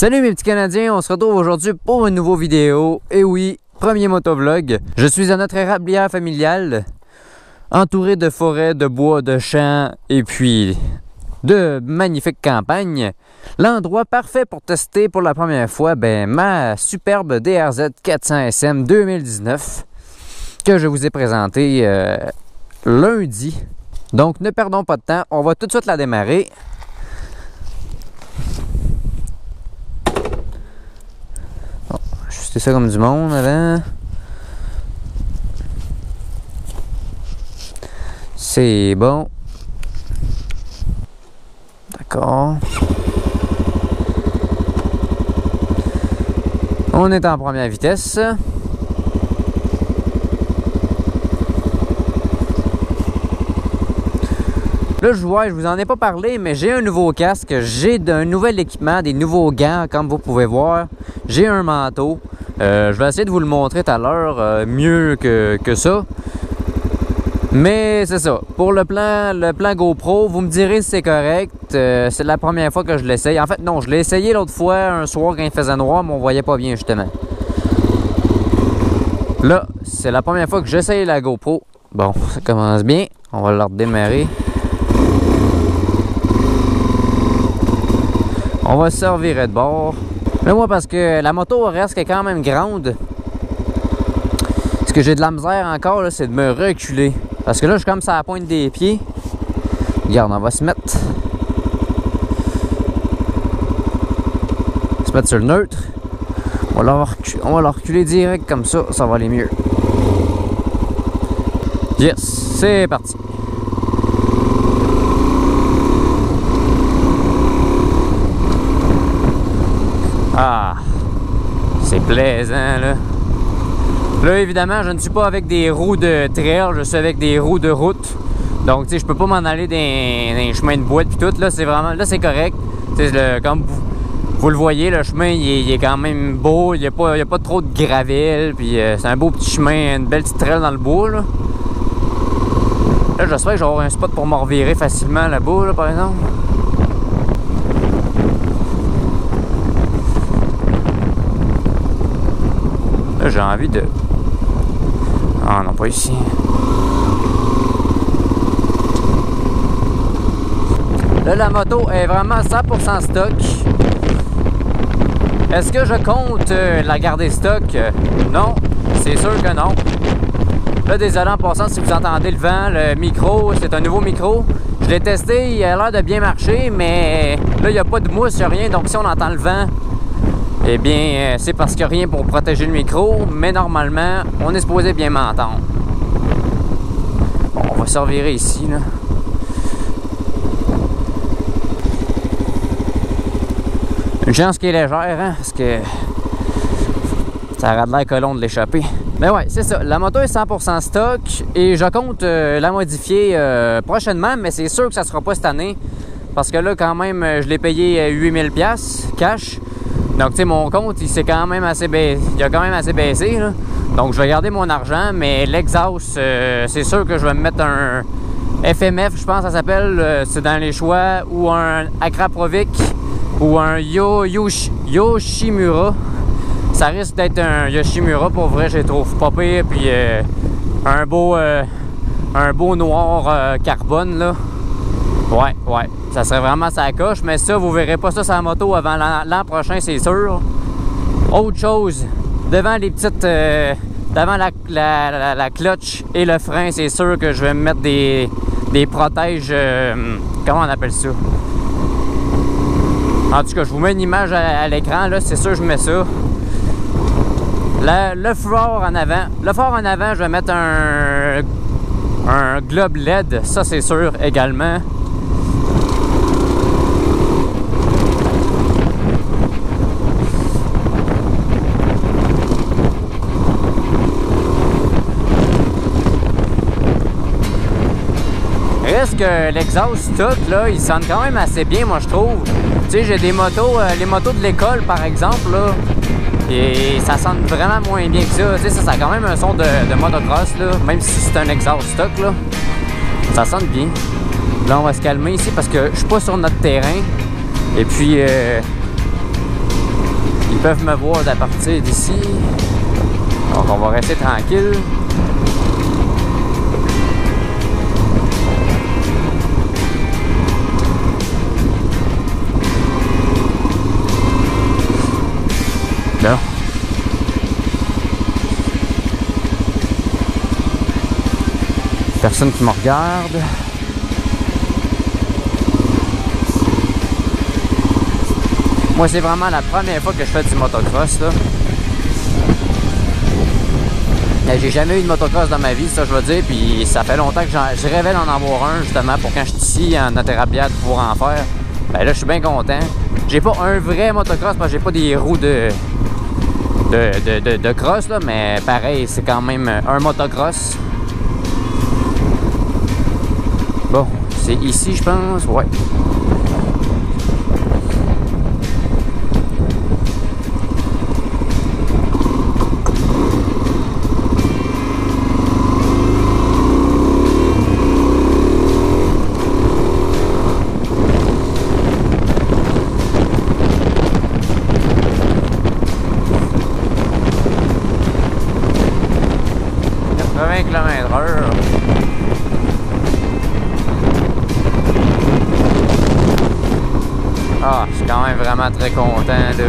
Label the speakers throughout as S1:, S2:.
S1: Salut mes petits Canadiens, on se retrouve aujourd'hui pour une nouvelle vidéo. Et oui, premier motovlog. Je suis à notre érablière familiale, entouré de forêts, de bois, de champs et puis de magnifiques campagnes. L'endroit parfait pour tester pour la première fois ma superbe DRZ 400 SM 2019 que je vous ai présenté lundi. Donc ne perdons pas de temps, on va tout de suite la démarrer. Ajuster ça comme du monde avant. C'est bon. D'accord. On est en première vitesse. Là, je vous en ai pas parlé, mais j'ai un nouveau casque, j'ai un nouvel équipement, des nouveaux gants, comme vous pouvez voir. J'ai un manteau. Je vais essayer de vous le montrer tout à l'heure, mieux que ça. Mais c'est ça. Pour le plan GoPro, vous me direz si c'est correct. C'est la première fois que je l'essaye. En fait, non, je l'ai essayé l'autre fois, un soir quand il faisait noir, mais on voyait pas bien, justement. Là, c'est la première fois que j'essaye la GoPro. Bon, ça commence bien. On va la redémarrer. On va se servir de bord. Mais moi, parce que la moto reste quand même grande. Ce que j'ai de la misère encore, c'est de me reculer. Parce que là, je suis comme ça à la pointe des pieds. Regarde, on va se mettre. Se mettre sur le neutre. On va la reculer direct comme ça. Ça va aller mieux. Yes, c'est parti. Ah, c'est plaisant là. Là, évidemment, je ne suis pas avec des roues de trail, je suis avec des roues de route. Donc, tu sais, je peux pas m'en aller dans les chemins de boîte puis tout. Là, c'est vraiment, là, c'est correct. Comme vous le voyez, le chemin, il est quand même beau. Il y a pas trop de gravel. Puis, c'est un beau petit chemin, une belle petite trail dans le bois, là. Là, j'espère que je vais avoir un spot pour me revirer facilement là-bas, là, par exemple. Là, j'ai envie de... Ah non, pas ici. Là, la moto est vraiment 100% stock. Est-ce que je compte la garder stock? Non, c'est sûr que non. Là, désolé en passant si vous entendez le vent, le micro, c'est un nouveau micro. Je l'ai testé, il a l'air de bien marcher, mais là, il n'y a pas de mousse, il n'y a rien. Donc, si on entend le vent, eh bien, c'est parce qu'il n'y a rien pour protéger le micro, mais normalement, on est supposé bien m'entendre. Bon, on va se revirer ici, là. Une chance qui est légère, hein, parce que ça aurait l'air colon de l'échapper. Mais ouais, c'est ça. La moto est 100% stock et je compte la modifier prochainement, mais c'est sûr que ça ne sera pas cette année. Parce que là, quand même, je l'ai payé 8000$ cash. Donc, tu sais, mon compte, il s'est quand même assez baissé. Il a quand même assez baissé, là. Donc, je vais garder mon argent, mais l'exhaust, c'est sûr que je vais me mettre un FMF, je pense que ça s'appelle. C'est dans les choix, ou un Akrapovic, ou un Yoshimura. Ça risque d'être un Yoshimura, pour vrai, je les trouve pas pire. Puis, un beau noir carbone, là. Ouais. Ça serait vraiment sa coche, mais ça, vous verrez pas ça sur la moto avant l'an prochain, c'est sûr. Autre chose, devant les petites... devant la clutch et le frein, c'est sûr que je vais me mettre des protèges... comment on appelle ça? En tout cas, je vous mets une image à l'écran, là, c'est sûr que je mets ça. Le phare en avant. Le phare en avant, je vais mettre un globe LED, ça c'est sûr également. Reste que l'exhaust stock, là, il sonne quand même assez bien, moi je trouve. Tu sais, j'ai des motos, les motos de l'école par exemple, là, et ça sonne vraiment moins bien que ça. Tu sais, ça a quand même un son de motocross, là, même si c'est un exhaust stock, là. Ça sonne bien. Là, on va se calmer ici parce que je suis pas sur notre terrain. Et puis, Ils peuvent me voir à partir d'ici. Donc on va rester tranquille. Là. Personne qui me regarde. Moi, c'est vraiment la première fois que je fais du motocross, là. J'ai jamais eu de motocross dans ma vie, ça je veux dire, puis ça fait longtemps que je rêvais d'en avoir un, justement, pour quand je suis ici en Interrabiade pour en faire. Ben là, je suis bien content. J'ai pas un vrai motocross, parce que j'ai pas des roues de cross, là, mais pareil, c'est quand même un motocross. Bon, c'est ici, je pense, ouais. Ah, je suis quand même vraiment très content, là.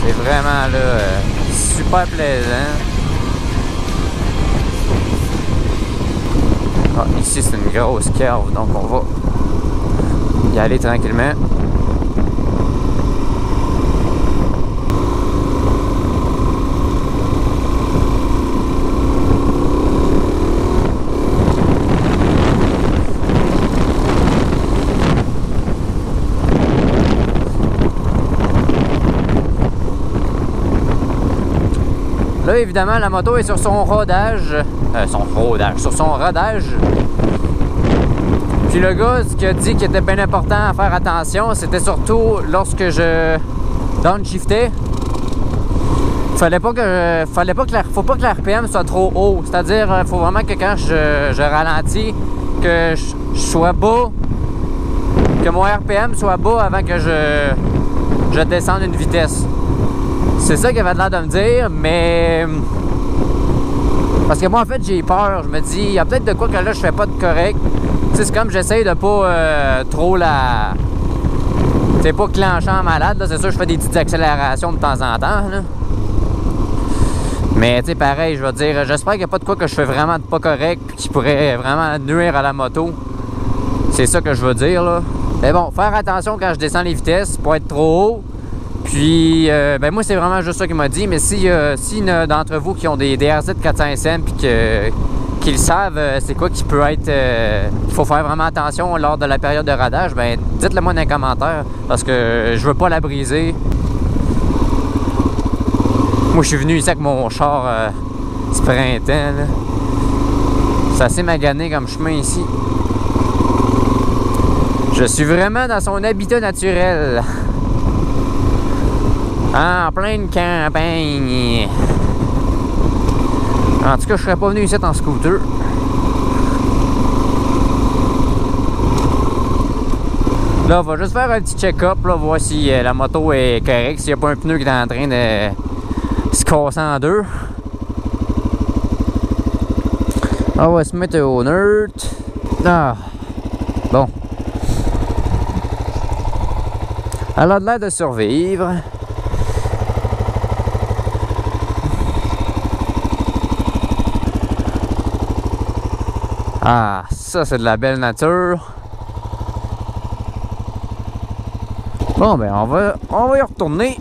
S1: C'est vraiment, là, super plaisant. Ah, ici, c'est une grosse curve, donc on va y aller tranquillement. Là, évidemment, la moto est sur son rodage. Sur son rodage. Puis le gars, ce qu'il a dit qui était bien important à faire attention, c'était surtout lorsque je downshiftais. Faut pas que la RPM soit trop haut. C'est-à-dire, faut vraiment que quand je ralentis, que je sois bas, que mon RPM soit bas avant que je descende une vitesse. C'est ça qu'il avait l'air de me dire, mais... Parce que moi, en fait, j'ai peur. Je me dis, il y a peut-être de quoi que là, je fais pas de correct. Tu sais, c'est comme j'essaye de pas trop la... C'est pas clenchant en malade, là. C'est sûr, je fais des petites accélérations de temps en temps, là. Mais, tu sais, pareil, je veux dire, j'espère qu'il n'y a pas de quoi que je fais vraiment de pas correct puis qui pourrait vraiment nuire à la moto. C'est ça que je veux dire, là. Mais bon, faire attention quand je descends les vitesses, pour être trop haut. Puis, ben moi, c'est vraiment juste ça qu'il m'a dit. Mais si d'entre vous qui ont des DRZ 400 SM puis qu'ils savent c'est quoi qui peut être... qu'il faut faire vraiment attention lors de la période de radage, ben dites-le moi dans les commentaires parce que je veux pas la briser. Moi, je suis venu ici avec mon char ce printemps, là. C'est assez magané comme chemin ici. Je suis vraiment dans son habitat naturel. En pleine campagne. En tout cas, je serais pas venu ici en scooter. Là, on va juste faire un petit check-up, là, voir si la moto est correcte, s'il n'y a pas un pneu qui est en train de se casser en deux. On va se mettre au neutre. Ah, bon. Elle a l'air de survivre. Ah, ça c'est de la belle nature. Bon, ben on va y retourner.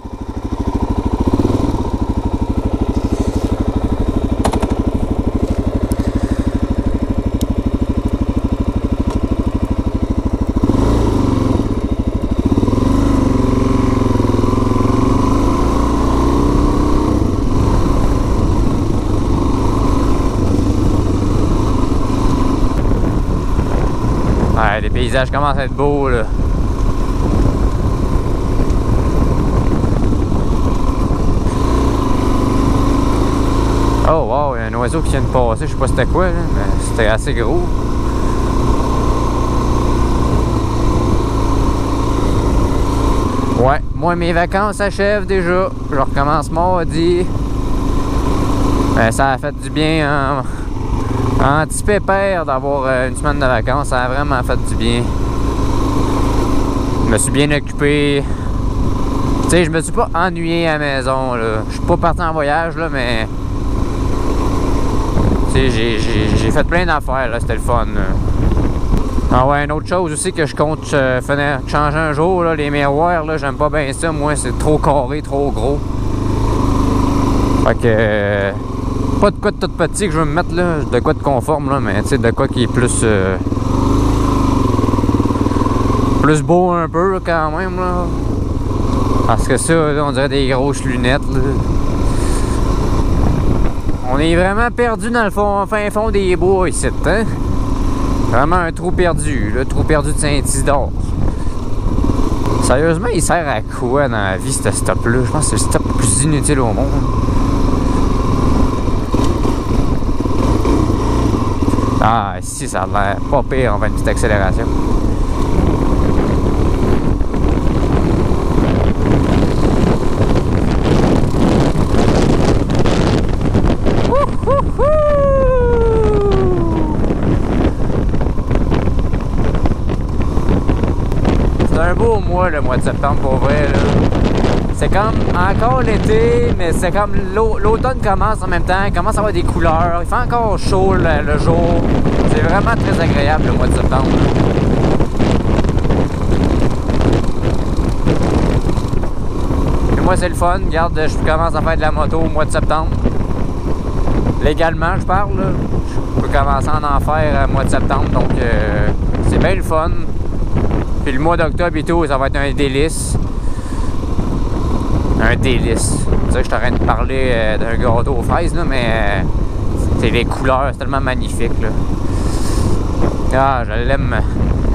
S1: Ouais, les paysages commencent à être beaux, là. Oh wow, il y a un oiseau qui vient de passer, je sais pas c'était quoi, là, mais c'était assez gros. Ouais, moi mes vacances s'achèvent déjà. Je recommence mardi. Ben, ça a fait du bien en petit pépère d'avoir une semaine de vacances. Ça a vraiment fait du bien. Je me suis bien occupé. Tu sais, je me suis pas ennuyé à la maison, là. Je suis pas parti en voyage, là, mais... Tu sais, j'ai fait plein d'affaires, là. C'était le fun, là. Ah ouais, une autre chose aussi que je compte changer un jour, là, les miroirs, là, j'aime pas bien ça. Moi, c'est trop carré, trop gros. Fait que... pas de quoi de tout petit que je veux me mettre, là. De quoi de conforme, là, mais tu sais, de quoi qui est plus... plus beau un peu, là, quand même, là. Parce que ça, là, on dirait des grosses lunettes, là. On est vraiment perdu dans le fin fond des bois ici, hein? Vraiment un trou perdu, le trou perdu de Saint-Isidore. Sérieusement, il sert à quoi dans la vie, ce stop-là? Je pense que c'est le stop le plus inutile au monde. Ah, si, ça a l'air pas pire en fait, une petite accélération. C'est un beau mois, le mois de septembre, pour vrai, là. C'est comme encore l'été, mais c'est comme l'automne commence en même temps, il commence à avoir des couleurs, il fait encore chaud le jour. C'est vraiment très agréable le mois de septembre. Et moi, c'est le fun. Regarde, je commence à faire de la moto au mois de septembre. Légalement, je parle, là. Je peux commencer à en faire au mois de septembre, donc c'est bien le fun. Puis le mois d'octobre et tout, ça va être un délice. Un délice. Tu sais, je suis en train de parler d'un gâteau aux fraises, là, mais c'est les couleurs, c'est tellement magnifique, là. Ah, je l'aime.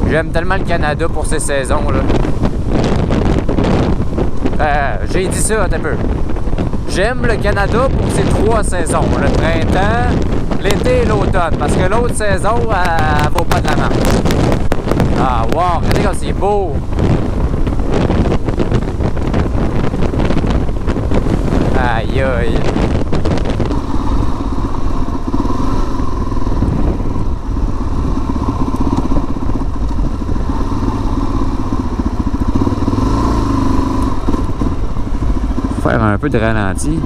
S1: J'aime tellement le Canada pour ces saisons, là. J'ai dit ça un peu. J'aime le Canada pour ses 3 saisons. Le printemps, l'été et l'automne. Parce que l'autre saison, elle vaut pas de la marque. Ah, wow! Regardez comme c'est beau! Aïe, aïe! Faire un peu de ralenti.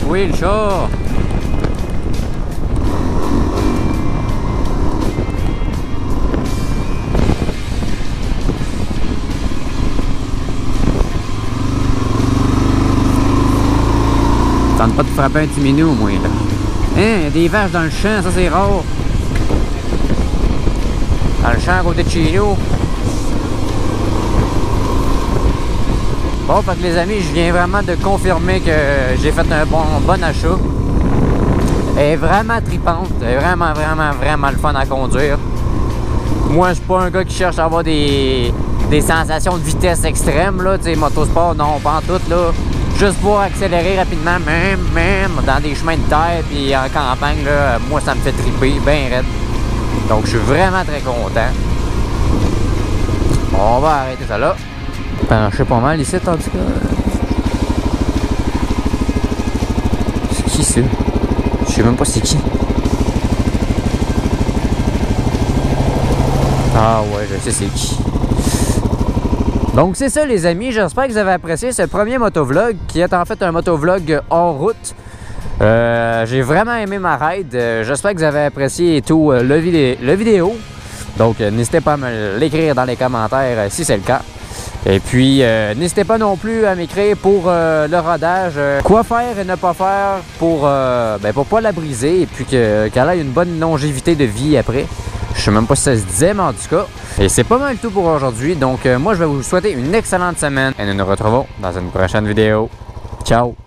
S1: Oui, le chat! Tente pas de frapper un petit minou, moi, là. Hein, il y a des vaches dans le champ, ça c'est rare. Dans le champ à côté de chez nous. Bon, fait que les amis, je viens vraiment de confirmer que j'ai fait un bon achat. Elle est vraiment tripante. Elle est vraiment le fun à conduire. Moi, je suis pas un gars qui cherche à avoir des sensations de vitesse extrême, là. Tu sais, motosport, non, pas en tout, là. Juste pour accélérer rapidement, même dans des chemins de terre, puis en campagne, là, moi, ça me fait triper, bien raide. Donc, je suis vraiment très content. On va arrêter ça là. Je sais pas mal ici, en tout cas. C'est qui ça? Je sais même pas c'est qui. Ah ouais, je sais c'est qui. Donc c'est ça les amis, j'espère que vous avez apprécié ce premier motovlog qui est en fait un motovlog hors route. J'ai vraiment aimé ma ride. J'espère que vous avez apprécié et tout le vidéo. Donc, n'hésitez pas à me l'écrire dans les commentaires si c'est le cas. Et puis, n'hésitez pas non plus à m'écrire pour le rodage. Quoi faire et ne pas faire pour pas la briser et puis qu'elle ait une bonne longévité de vie après. Je sais même pas si ça se disait, mais en tout cas. Et c'est pas mal tout pour aujourd'hui. Donc, moi, je vais vous souhaiter une excellente semaine et nous nous retrouvons dans une prochaine vidéo. Ciao!